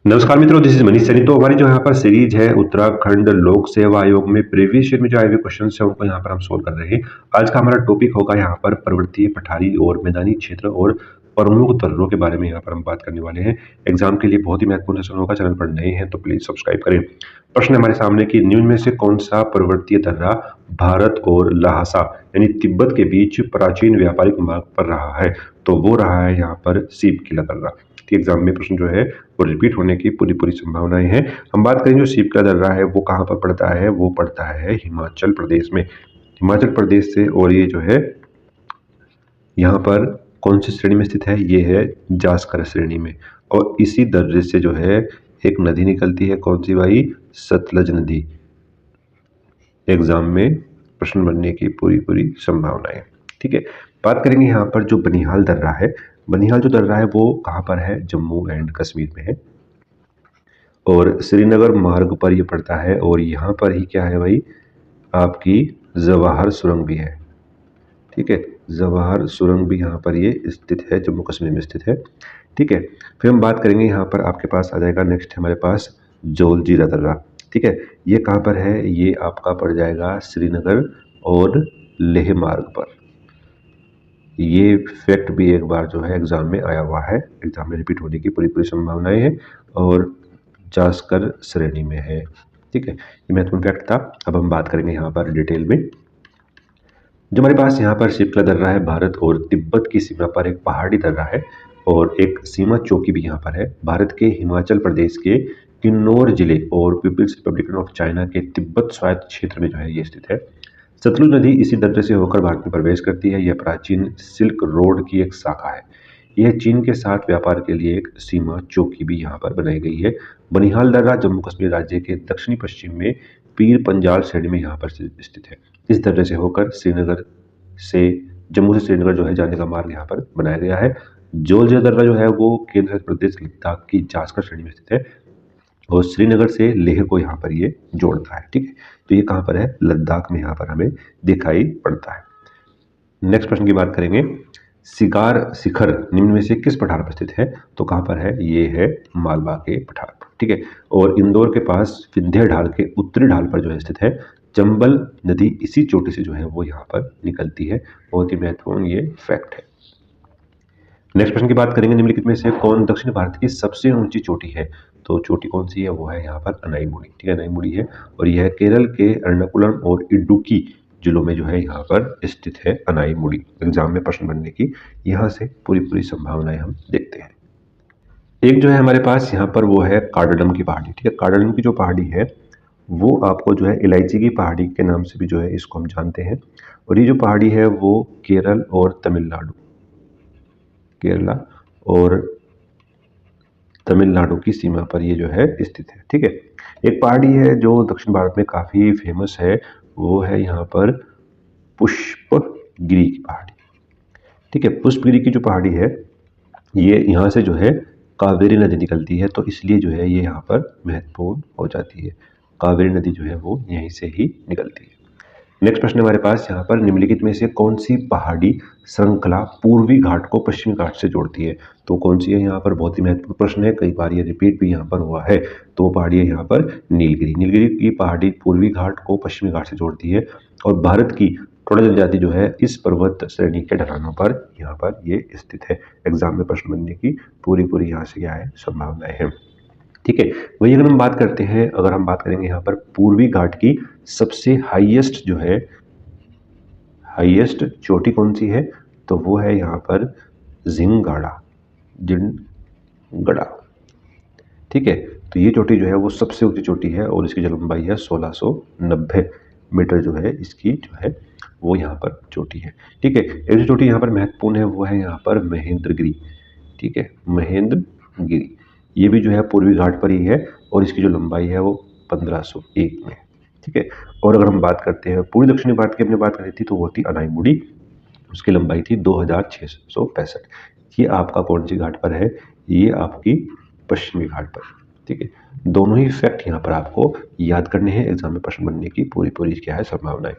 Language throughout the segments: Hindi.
नमस्कार मित्रों, दिस इज मनीष सैनी। तो हमारी जो यहाँ पर सीरीज है उत्तराखंड लोक सेवा आयोग में प्रीवियस ईयर में जो आए हुए क्वेश्चन है उनको यहाँ पर हम सोल्व कर रहे हैं। आज का हमारा टॉपिक होगा यहाँ पर पर्वतीय, पठारी और मैदानी क्षेत्र और प्रमुख दर्रों के बारे में यहाँ पर हम बात करने वाले हैं। एग्जाम के लिए बहुत ही महत्वपूर्ण सेशन होगा। चैनल पर नए हैं तो प्लीज सब्सक्राइब करें। प्रश्न हमारे सामने कि निम्न में से कौन सा पर्वतीय दर्रा भारत और ल्हासा यानी तिब्बत के बीच प्राचीन व्यापारिक मार्ग पर रहा है? तो वो रहा है यहाँ पर सीप किला दर्रा। एग्जाम में प्रश्न जो है वो रिपीट होने की पूरी पूरी संभावनाएं हैं। हम बात करें जो सीप का दर्रा है वो कहाँ पर पड़ता है, वो पड़ता है हिमाचल प्रदेश में। हिमाचल प्रदेश से, और ये जो है यहाँ पर कौन सी श्रेणी में स्थित है, ये है जासकर श्रेणी में। और इसी दर्रे से जो है एक नदी निकलती है, कौन सी भाई, सतलज नदी। एग्जाम में प्रश्न बनने की पूरी पूरी संभावनाएं। ठीक है, बात करेंगे यहाँ पर जो बनिहाल दर्रा है। बनिहाल जो दर्रा है वो कहाँ पर है, जम्मू एंड कश्मीर में है और श्रीनगर मार्ग पर ये पड़ता है। और यहाँ पर ही क्या है भाई, आपकी जवाहर सुरंग भी है। ठीक है, जवाहर सुरंग भी यहाँ पर ये स्थित है, जम्मू कश्मीर में स्थित है। ठीक है, फिर हम बात करेंगे यहाँ पर आपके पास आ जाएगा नेक्स्ट हमारे पास जोलजीरा दर्रा। ठीक है, ये कहाँ पर है, ये आपका पड़ जाएगा श्रीनगर और लेह मार्ग पर। ये फैक्ट भी एक बार जो है एग्जाम में आया हुआ है, एग्जाम में रिपीट होने की पूरी पूरी संभावनाएं हैं और जासकर श्रेणी में है। ठीक है, ये महत्वपूर्ण फैक्ट था। अब हम बात करेंगे यहाँ पर डिटेल में। जो हमारे पास यहाँ पर शिप्ला दर्रा है, भारत और तिब्बत की सीमा पर एक पहाड़ी दर्रा है और एक सीमा चौकी भी यहाँ पर है। भारत के हिमाचल प्रदेश के किन्नौर जिले और पीपल्स रिपब्लिक ऑफ चाइना के तिब्बत स्वायत्त क्षेत्र में जो है ये स्थित है। सतलुज नदी इसी दर्रे से होकर भारत में प्रवेश करती है। यह प्राचीन सिल्क रोड की एक शाखा है। यह चीन के साथ व्यापार के लिए एक सीमा चौकी भी यहाँ पर बनाई गई है। बनिहाल दर्रा जम्मू कश्मीर राज्य के दक्षिणी पश्चिम में पीर पंजाल श्रेणी में यहाँ पर स्थित है। इस दर्रे से होकर श्रीनगर से, जम्मू से श्रीनगर जो है जाने का मार्ग यहाँ पर बनाया गया है। जोलजिरा दर्रा जो है वो केंद्र शासित प्रदेश लद्दाख की जासकर श्रेणी में स्थित है और श्रीनगर से लेह को यहाँ पर ये जोड़ता है। ठीक है, तो ये कहाँ पर है, लद्दाख में यहाँ पर हमें दिखाई पड़ता है। नेक्स्ट प्रश्न की बात करेंगे, सिगार शिखर निम्न में से किस पठार पर स्थित है? तो कहाँ पर है, ये है मालवा के पठार पर। ठीक है, और इंदौर के पास विंध्य ढाल के उत्तरी ढाल पर जो है स्थित है। चंबल नदी इसी चोटी से जो है वो यहाँ पर निकलती है। बहुत ही महत्वपूर्ण ये फैक्ट है। नेक्स्ट प्रश्न की बात करेंगे, निम्नलिखित में से कौन दक्षिण भारत की सबसे ऊंची चोटी है? तो चोटी कौन सी है, वो है यहाँ पर अनाईमुड़ी। ठीक है, अनाईमुड़ी है और यह केरल के एर्नाकुलम और इडुक्की जिलों में जो है यहाँ पर स्थित है अनाईमुड़ी। एग्जाम में प्रश्न बनने की यहाँ से पूरी पूरी संभावनाएं हम देखते हैं। एक जो है हमारे पास यहाँ पर वो है कार्डाडम की पहाड़ी। ठीक है, कार्डाडम की जो पहाड़ी है वो आपको जो है इलायची की पहाड़ी के नाम से भी जो है इसको हम जानते हैं। और ये जो पहाड़ी है वो केरल और तमिलनाडु, केरला और तमिलनाडु की सीमा पर ये जो है स्थित है। ठीक है, एक पहाड़ी है जो दक्षिण भारत में काफ़ी फेमस है, वो है यहाँ पर पुष्पगिरी की पहाड़ी। ठीक है, पुष्पगिरी की जो पहाड़ी है ये यहाँ से जो है कावेरी नदी निकलती है, तो इसलिए जो है ये यहाँ पर महत्वपूर्ण हो जाती है। कावेरी नदी जो है वो यहीं से ही निकलती है। नेक्स्ट प्रश्न हमारे पास यहाँ पर, निम्नलिखित में से कौन सी पहाड़ी श्रृंखला पूर्वी घाट को पश्चिमी घाट से जोड़ती है? तो कौन सी है, यहाँ पर बहुत ही महत्वपूर्ण प्रश्न है, कई बार ये रिपीट भी यहाँ पर हुआ है। तो वो पहाड़ी है यहाँ पर नीलगिरी। नीलगिरी की पहाड़ी पूर्वी घाट को पश्चिमी घाट से जोड़ती है और भारत की टोडा जनजाति जो है इस पर्वत श्रेणी के ढलानों पर यहाँ पर ये स्थित है। एग्जाम में प्रश्न बनने की पूरी पूरी यहाँ से क्या है, संभावनाएं हैं। ठीक है, वही अगर हम बात करते हैं, अगर हम बात करेंगे यहाँ पर पूर्वी घाट की सबसे हाईएस्ट जो है, हाईएस्ट चोटी कौन सी है, तो वो है यहाँ पर जिंगड़ा, जिनगड़ा। ठीक है, तो ये चोटी जो है वो सबसे ऊंची चोटी है और इसकी जो लंबाई है 1690 मीटर जो है इसकी जो है वो यहाँ पर चोटी है। ठीक है, एक जो चोटी यहाँ पर महत्वपूर्ण है वो है यहाँ पर महेंद्रगिरी। ठीक है, महेंद्रगिरी ये भी जो है पूर्वी घाट पर ही है और इसकी जो लंबाई है वो 1501 में। ठीक है, और अगर हम बात करते हैं पूर्वी दक्षिणी भारत की हमने बात करी थी तो वो थी अनाईमुड़ी, उसकी लंबाई थी 2665। ये आपका कौन सी घाट पर है, ये आपकी पश्चिमी घाट पर। ठीक है, दोनों ही फैक्ट यहाँ पर आपको याद करने हैं, एग्जाम में प्रश्न बनने की पूरी पूरी क्या है संभावनाएं।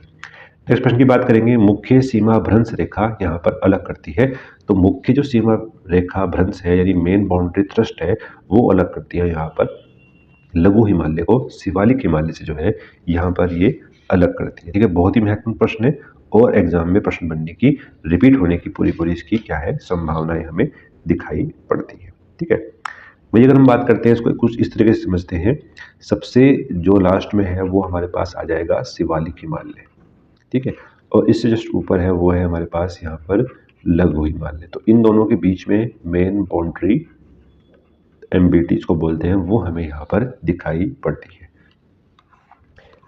नेक्स्ट प्रश्न की बात करेंगे, मुख्य सीमा भ्रंश रेखा यहाँ पर अलग करती है। तो मुख्य जो सीमा रेखा भ्रंश है यानी मेन बाउंड्री थ्रस्ट है वो अलग करती है यहाँ पर लघु हिमालय को शिवालिक हिमालय से जो है यहाँ पर ये अलग करती है। ठीक है, बहुत ही महत्वपूर्ण प्रश्न है और एग्जाम में प्रश्न बनने की, रिपीट होने की पूरी इसकी क्या है संभावनाएं हमें दिखाई पड़ती है। ठीक है, वही अगर हम बात करते हैं इसको कुछ इस तरीके से समझते हैं, सबसे जो लास्ट में है वो हमारे पास आ जाएगा शिवालिक हिमालय। ठीक है, और इससे जस्ट ऊपर है वो है हमारे पास यहाँ पर लघु हिमालय। तो इन दोनों के बीच में मेन बाउंड्री एमबीटी को बोलते हैं वो हमें यहाँ पर दिखाई पड़ती है।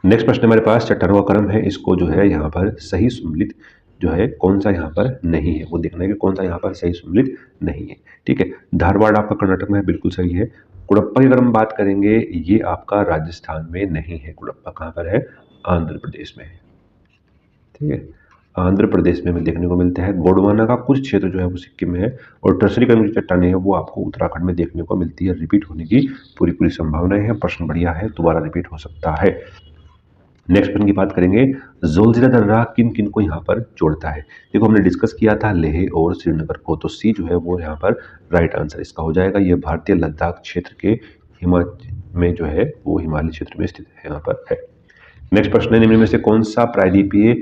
नेक्स्ट प्रश्न हमारे पास 18वां क्रम है, इसको जो है यहाँ पर सही सम्मिलित जो है कौन सा यहाँ पर नहीं है वो देखना है कि कौन सा यहाँ पर सही सम्मिलित नहीं है। ठीक है, धारवाड़ आपका कर्नाटक में है, बिल्कुल सही है। कुड़प्पा की अगर हम बात करेंगे ये आपका राजस्थान में नहीं है, कुड़प्पा कहाँ पर है, आंध्र प्रदेश में है। ठीक है, आंध्र प्रदेश में हमें देखने को मिलता है। गोंडवाना का कुछ क्षेत्र जो है वो सिक्किम में है और टर्सरी क्रम की चट्टानें है वो आपको उत्तराखंड में देखने को मिलती है। रिपीट होने की पूरी संभावनाएं हैं, प्रश्न बढ़िया है, दोबारा रिपीट हो सकता है। नेक्स्ट प्रश्न की बात करेंगे, जोलजिला दर्रा किन किन को यहाँ पर जोड़ता है। देखो हमने डिस्कस किया था लेह और श्रीनगर को, तो सी जो है वो यहाँ पर राइट आंसर इसका हो जाएगा। ये भारतीय लद्दाख क्षेत्र के हिमाचल में जो है वो हिमालय क्षेत्र में स्थित है, यहाँ पर है। नेक्स्ट प्रश्न है, निम्न में से कौन सा प्रायद्वीपीय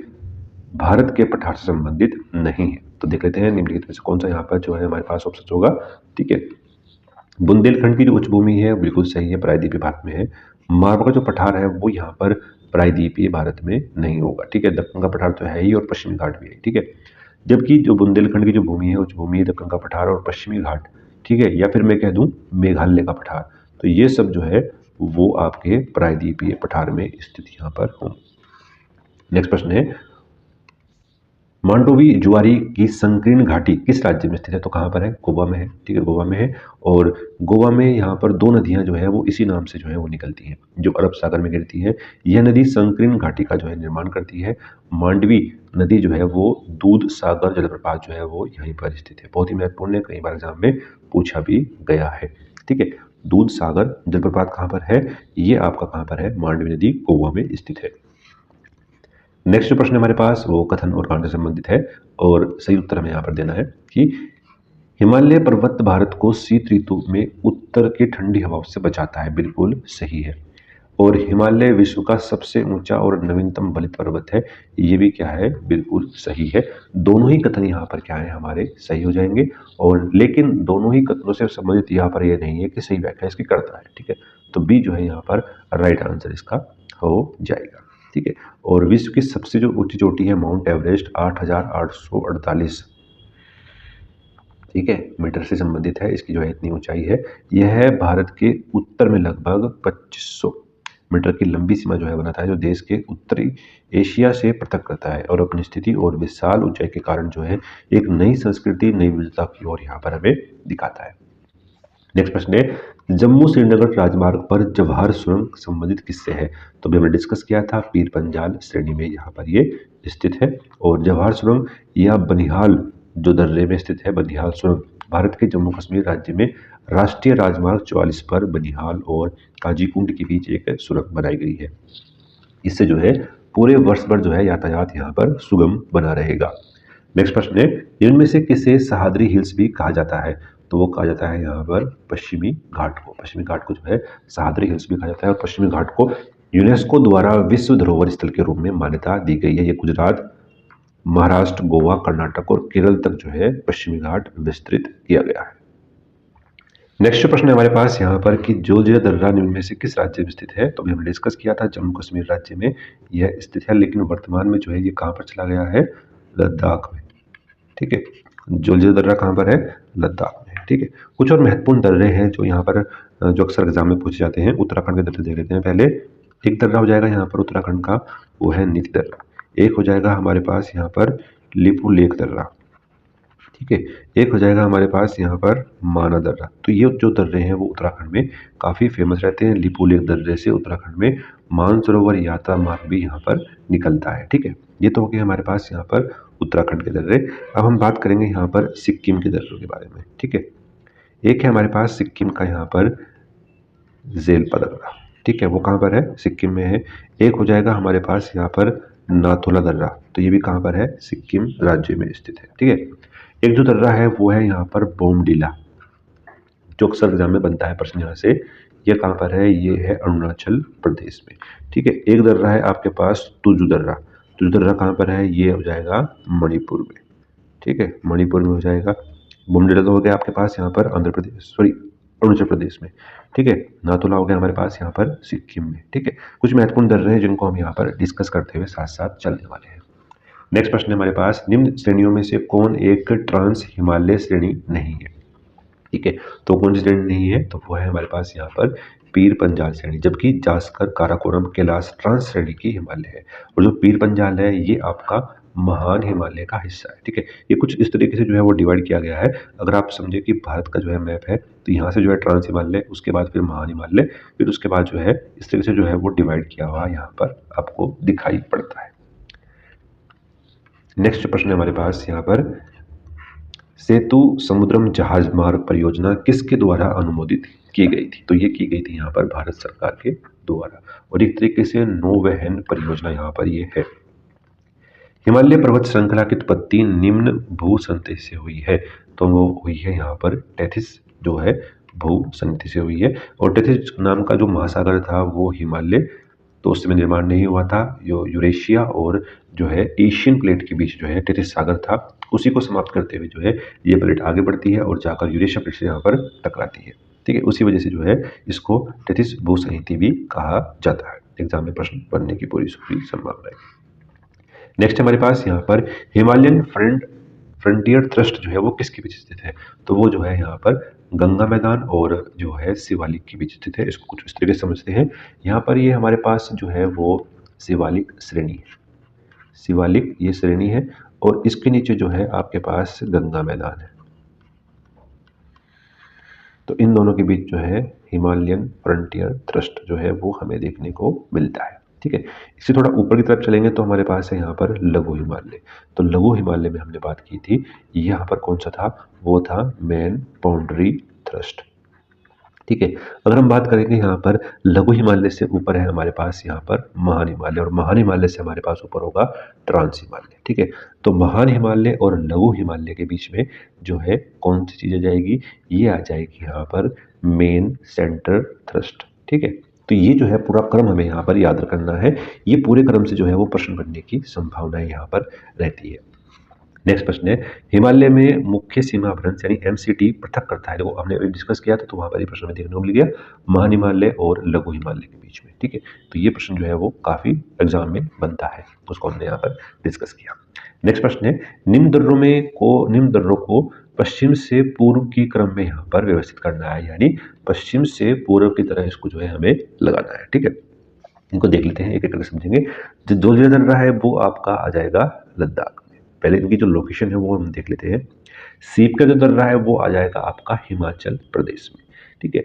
भारत के पठार से संबंधित नहीं है। तो देख लेते हैं निम्नलिखित में से कौन सा यहाँ पर जो है हमारे पास ऑप्शन होगा। ठीक है, बुंदेलखंड की जो उच्च भूमि है बिल्कुल सही है, प्रायद्वीपीय भारत में है। मालवा का जो पठार है वो यहाँ पर प्रायद्वीपीय भारत में नहीं होगा। ठीक है, दक्कन का पठार तो है ही और पश्चिमी घाट भी है। ठीक है, जबकि जो बुंदेलखंड की जो भूमि है उच्च भूमि है दक्कन का पठार और पश्चिमी घाट, ठीक है, या फिर मैं कह दूं मेघालय का पठार, तो ये सब जो है वो आपके प्रायद्वीपीय पठार में स्थित यहाँ पर होंगे। नेक्स्ट प्रश्न है, मांडोवी ज्वारी की संकीर्ण घाटी किस राज्य में स्थित है। तो कहाँ पर है, गोवा में है। ठीक है, गोवा में है और गोवा में यहाँ पर दो नदियाँ जो है वो इसी नाम से जो है वो निकलती हैं जो अरब सागर में गिरती है। यह नदी संकीर्ण घाटी का जो है निर्माण करती है। मांडवी नदी जो है वो दूध सागर जलप्रपात जो है वो यहीं पर स्थित है। बहुत ही महत्वपूर्ण है, कई बार एग्जाम में पूछा भी गया है। ठीक है, दूध सागर जलप्रपात कहाँ पर है, ये आपका कहाँ पर है, मांडवी नदी गोवा में स्थित है। नेक्स्ट जो प्रश्न हमारे पास वो कथन और कांड से संबंधित है और सही उत्तर हमें यहाँ पर देना है कि हिमालय पर्वत भारत को शीत ऋतु में उत्तर की ठंडी हवाओं से बचाता है। बिल्कुल सही है। और हिमालय विश्व का सबसे ऊंचा और नवीनतम बलित पर्वत है, ये भी क्या है, बिल्कुल सही है। दोनों ही कथन यहाँ पर क्या है हमारे सही हो जाएंगे और लेकिन दोनों ही कथनों से संबंधित यहाँ पर ये नहीं है कि सही व्याख्या इसकी करता है। ठीक है, तो बी जो है यहाँ पर राइट आंसर इसका हो जाएगा। ठीक है, और विश्व की सबसे जो ऊंची चोटी है माउंट एवरेस्ट 8,848 ठीक है मीटर से संबंधित है। इसकी जो है इतनी ऊंचाई है, यह है भारत के उत्तर में लगभग 2500 मीटर की लंबी सीमा जो है बनाता है, जो देश के उत्तरी एशिया से पृथक करता है और अपनी स्थिति और विशाल ऊंचाई के कारण जो है एक नई संस्कृति, नई विविधता की ओर यहाँ पर हमें दिखाता है। नेक्स्ट प्रश्न है, जम्मू श्रीनगर राजमार्ग पर जवाहर सुरंग संबंधित किससे है। तो अभी हमने डिस्कस किया था, पीर पंजाल श्रेणी में यहाँ पर ये स्थित है। और जवाहर सुरंग या बनिहाल जो दर्रे में स्थित है, बनिहाल सुरंग भारत के जम्मू कश्मीर राज्य में राष्ट्रीय राजमार्ग 44 पर बनिहाल और काजीकुंड के बीच एक सुरंग बनाई गई है। इससे जो है पूरे वर्ष भर जो है यातायात यहाँ पर सुगम बना रहेगा। नेक्स्ट प्रश्न है, इनमें से किसे सह्याद्री हिल्स भी कहा जाता है। तो वो कहा जाता है यहाँ पर पश्चिमी घाट को। पश्चिमी घाट को जो है सह्याद्री हिल्स भी कहा जाता है और पश्चिमी घाट को यूनेस्को द्वारा विश्व धरोहर स्थल के रूप में मान्यता दी गई है। ये गुजरात, महाराष्ट्र, गोवा, कर्नाटक और केरल तक जो है पश्चिमी घाट विस्तृत किया गया है। नेक्स्ट प्रश्न है हमारे पास यहाँ पर कि जोजिला दर्रा निम्न में से किस राज्य में स्थित है। तो अभी हमने डिस्कस किया था जम्मू कश्मीर राज्य में यह स्थित है, लेकिन वर्तमान में जो है ये कहाँ पर चला गया है, लद्दाख में। ठीक है, जोजिला दर्रा कहाँ पर है, लद्दाख में। ठीक है, कुछ और महत्वपूर्ण दर्रे हैं जो यहाँ पर जो अक्सर एग्जाम में पूछे जाते हैं। उत्तराखंड के दर्रे देख लेते हैं पहले। एक दर्रा हो जाएगा यहाँ पर उत्तराखंड का, वो है नीति दर्रा। एक हो जाएगा हमारे पास यहाँ पर लिपू लेक दर्रा। ठीक है, एक हो जाएगा हमारे पास यहाँ पर माना दर्रा। तो ये जो दर्रे हैं वो उत्तराखंड में काफ़ी फेमस रहते हैं। लिपू लेक दर्रे से उत्तराखंड में मानसरोवर यात्रा मार्ग भी यहाँ पर निकलता है। ठीक है, ये तो हो गया हमारे पास यहाँ पर उत्तराखंड के दर्रे। अब हम बात करेंगे यहाँ पर सिक्किम के दर्रों के बारे में। ठीक है, एक है हमारे पास सिक्किम का यहाँ पर जेलपा दर्रा। ठीक है, वो कहाँ पर है, सिक्किम में है। एक हो जाएगा हमारे पास यहाँ पर नाथुला दर्रा, तो ये भी कहाँ पर है, सिक्किम राज्य में स्थित है। ठीक है, एक जो दर्रा है वो है यहाँ पर बोमडिला, जो अक्सर एग्जाम में बनता है प्रश्न यहाँ से। ये कहाँ पर है, ये है अरुणाचल प्रदेश में। ठीक है, एक दर्रा है आपके पास तुजु दर्रा, तुजु दर्रा कहाँ पर है, ये हो जाएगा मणिपुर में। ठीक है, मणिपुर में हो जाएगा। बोमडिला तो हो गया आपके पास यहाँ पर आंध्र प्रदेश, सॉरी अरुणाचल प्रदेश में। ठीक है, नाथुला हो गया हमारे पास यहाँ पर सिक्किम में। ठीक है, कुछ महत्वपूर्ण दर्रे हैं जिनको हम यहाँ पर डिस्कस करते हुए साथ साथ चलने वाले हैं। नेक्स्ट प्रश्न है हमारे पास, निम्न श्रेणियों में से कौन एक ट्रांस हिमालय श्रेणी नहीं है। ठीक है, तो कौन सी श्रेणी नहीं है, तो वो है हमारे पास यहाँ पर पीर पंजाल श्रेणी, जबकि जास्कर, काराकोरम, कैलाश ट्रांस श्रेणी की हिमालय है। और जो पीर पंजाल है ये आपका महान हिमालय का हिस्सा है। ठीक है, ये कुछ इस तरीके से जो है वो डिवाइड किया गया है। अगर आप समझे कि भारत का जो है मैप है, तो यहाँ से जो है ट्रांस हिमालय, उसके बाद फिर महान हिमालय, फिर उसके बाद जो है इस तरीके से जो है वो डिवाइड किया हुआ यहाँ पर आपको दिखाई पड़ता है। नेक्स्ट प्रश्न है हमारे पास यहाँ पर, सेतु समुद्रम जहाज मार्ग परियोजना किसके द्वारा अनुमोदित की गई थी, तो ये की गई थी यहाँ पर भारत सरकार के द्वारा। और एक तरीके से नौवहन परियोजना यहाँ पर ये है। हिमालय पर्वत श्रृंखला की उत्पत्ति निम्न भू संतति से हुई है, तो वो हुई है यहाँ पर टेथिस जो है भू संतति से हुई है। और टेथिस नाम का जो महासागर था वो हिमालय तो उस समय निर्माण नहीं हुआ था, जो यूरेशिया और जो है एशियन प्लेट के बीच जो है टेथिस सागर था, उसी को समाप्त करते हुए जो है ये प्लेट आगे बढ़ती है और जाकर यूरेशिया प्लेट से यहाँ पर टकराती है। ठीक है, उसी वजह से जो है इसको टेथिस भू संतति भी कहा जाता है। एग्जाम में प्रश्न बनने की पूरी संभावना है। नेक्स्ट हमारे पास यहाँ पर हिमालयन फ्रंटियर ट्रस्ट जो है वो किसके बीच स्थित है, तो वो जो है यहाँ पर गंगा मैदान और जो है शिवालिक के बीच स्थित है। इसको कुछ इस तरीके से समझते हैं। यहाँ पर ये हमारे पास जो है वो शिवालिक श्रेणी है, शिवालिक ये श्रेणी है, और इसके नीचे जो है आपके पास गंगा मैदान है। तो इन दोनों के बीच जो है हिमालयन फ्रंटियर ट्रस्ट जो है वो हमें देखने को मिलता है। ठीक है, इससे थोड़ा ऊपर की तरफ चलेंगे तो हमारे पास है यहाँ पर लघु हिमालय। तो लघु हिमालय में हमने बात की थी, यहाँ पर कौन सा था, वो था मेन बाउंड्री थ्रस्ट। ठीक है, अगर हम बात करेंगे यहाँ पर लघु हिमालय से ऊपर है हमारे पास यहाँ पर महान हिमालय, और महान हिमालय से हमारे पास ऊपर होगा ट्रांस हिमालय। ठीक है, तो महान हिमालय और लघु हिमालय के बीच में जो है कौन सी चीज़ आ जाएगी, ये आ जाएगी यहाँ पर मेन सेंटर थ्रस्ट। ठीक है, तो ये जो है पूरा क्रम हमें यहाँ पर याद रखना है। ये पूरे क्रम से जो है वो प्रश्न बनने की संभावना यहाँ पर रहती है। नेक्स्ट प्रश्न है, हिमालय में मुख्य सीमा भ्रंश यानी एमसीटी पृथक करता है, देखो हमने अभी डिस्कस किया था तो वहाँ पर ये प्रश्न में देखने को मिल गया महान हिमालय और लघु हिमालय के बीच में। ठीक है, तो ये प्रश्न जो है वो काफ़ी एग्जाम में बनता है, उसको हमने यहाँ पर डिस्कस किया। नेक्स्ट प्रश्न है, निम्न दर्रों को पश्चिम से पूर्व की क्रम में यहाँ पर व्यवस्थित करना है, यानी पश्चिम से पूर्व की तरह इसको जो है हमें लगाना है। ठीक है, इनको देख लेते हैं एक एक करके समझेंगे। जो दो दर्रा है वो आपका आ जाएगा लद्दाख। पहले इनकी जो लोकेशन है वो हम देख लेते हैं। सीप का जो दर्रा है वो आ जाएगा आपका हिमाचल प्रदेश में। ठीक है,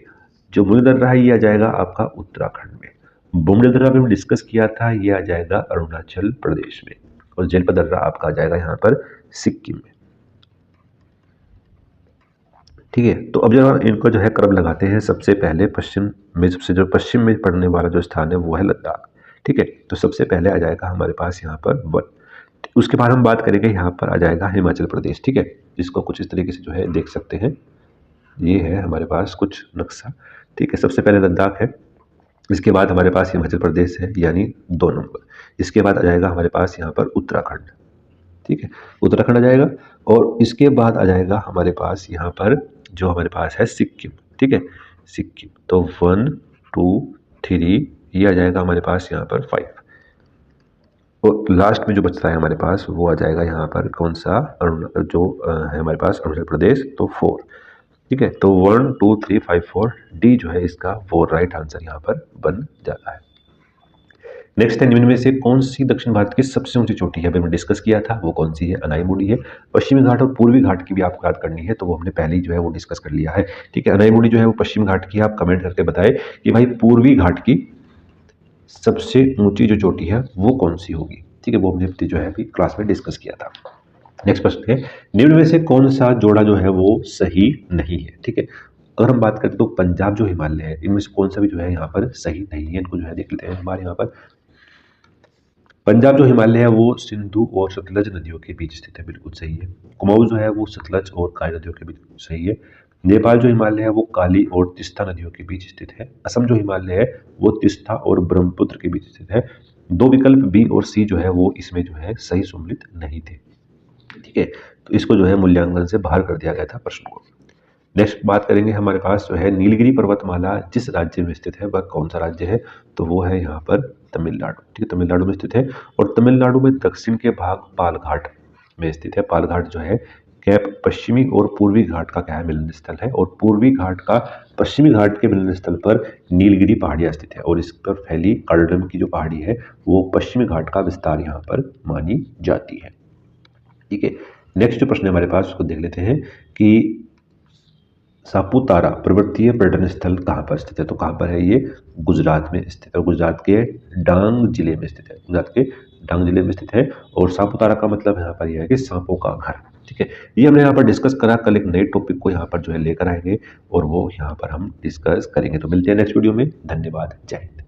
जो मूल दर्रा है ये आ जाएगा आपका उत्तराखंड में। बुमड़ी दर्रा में डिस्कस किया था, ये आ जाएगा अरुणाचल प्रदेश में। और जेलपा दर्रा आपका आ जाएगा यहाँ पर सिक्किम में। ठीक है, तो अब जब इनको जो है क्रम लगाते हैं, सबसे पहले पश्चिम में जो पश्चिम में पड़ने वाला जो स्थान है वो है लद्दाख। ठीक है, तो सबसे पहले आ जाएगा हमारे पास यहाँ पर वन। उसके बाद हम बात करेंगे यहाँ पर आ जाएगा हिमाचल प्रदेश। ठीक है, जिसको कुछ इस तरीके से जो है देख सकते हैं, ये है हमारे पास कुछ नक्शा। ठीक है, सबसे पहले लद्दाख है, इसके बाद हमारे पास हिमाचल प्रदेश है यानी 2 नंबर। इसके बाद आ जाएगा हमारे पास यहाँ पर उत्तराखंड। ठीक है, उत्तराखंड आ जाएगा, और इसके बाद आ जाएगा हमारे पास यहाँ पर जो हमारे पास है सिक्किम। ठीक है, सिक्किम, तो 1 2 3 ये आ जाएगा हमारे पास यहाँ पर 5, और लास्ट में जो बचता है हमारे पास वो आ जाएगा यहाँ पर कौन सा जो है हमारे पास अरुणाचल प्रदेश, तो 4। ठीक है, तो 1 2 3 5 4 डी जो है इसका वो राइट आंसर यहाँ पर बन जाता है। नेक्स्ट है, निम्न में से कौन सी दक्षिण भारत की सबसे ऊंची चोटी है, अभी हमने डिस्कस किया था, वो कौन सी है, अनाईमुड़ी है। पश्चिमी घाट और पूर्वी घाट की भी आपको याद करनी है, तो वो हमने पहले ही जो है वो डिस्कस कर लिया है। ठीक है, अनाईमुड़ी जो है वो पश्चिम घाट की, आप कमेंट करके बताएं कि भाई पूर्वी घाट की सबसे ऊंची जो चोटी है वो कौन सी होगी। ठीक है, वो हमने जो है अभी क्लास में डिस्कस किया था। नेक्स्ट प्रश्न है, निम्न में से कौन सा जोड़ा जो है वो सही नहीं है। ठीक है, अगर हम बात करें तो पंजाब जो हिमालय है इनमें से कौन सा भी जो है यहाँ पर सही नहीं है, इनको जो है देख लेते हैं। हमारे यहाँ पर पंजाब जो हिमालय है वो सिंधु और सतलज नदियों के बीच स्थित है, बिल्कुल सही है। कुमाऊं जो है वो सतलज और काली नदियों के बीच, सही है। नेपाल जो हिमालय है वो काली और तीस्ता नदियों के बीच स्थित है। असम जो हिमालय है वो तीस्ता और ब्रह्मपुत्र के बीच स्थित है। दो विकल्प बी और सी जो है वो इसमें जो है सही सम्मिलित नहीं थे, ठीक है। तो इसको जो है मूल्यांकन से बाहर कर दिया गया था प्रश्न को। नेक्स्ट बात करेंगे, हमारे पास जो है नीलगिरी पर्वतमाला जिस राज्य में स्थित है वह कौन सा राज्य है, तो वो है यहाँ पर तमिलनाडु, ठीक है, तमिलनाडु में स्थित है। और तमिलनाडु में दक्षिण के भाग पालघाट में स्थित है। पालघाट जो है कैप पश्चिमी और पूर्वी घाट का क्या है, मिलन स्थल है। और पूर्वी घाट का पश्चिमी घाट के मिलन स्थल पर नीलगिरी पहाड़ियां स्थित है और इस पर फैली कर्डम की जो पहाड़ी है वो पश्चिमी घाट का विस्तार यहाँ पर मानी जाती है, ठीक है। नेक्स्ट जो प्रश्न है हमारे पास उसको देख लेते हैं कि सापुतारा पर्वतीय पर्यटन स्थल कहाँ पर स्थित है, तो कहाँ पर है ये, गुजरात में स्थित है। गुजरात के डांग जिले में स्थित है, गुजरात के डांग जिले में स्थित है। और सापुतारा का मतलब यहाँ पर यह है कि सांपों का घर, ठीक है। ये हमने यहाँ पर डिस्कस करा, कल एक नए टॉपिक को यहाँ पर जो है लेकर आएंगे और वो यहाँ पर हम डिस्कस करेंगे। तो मिलते हैं नेक्स्ट वीडियो में, धन्यवाद, जय हिंद।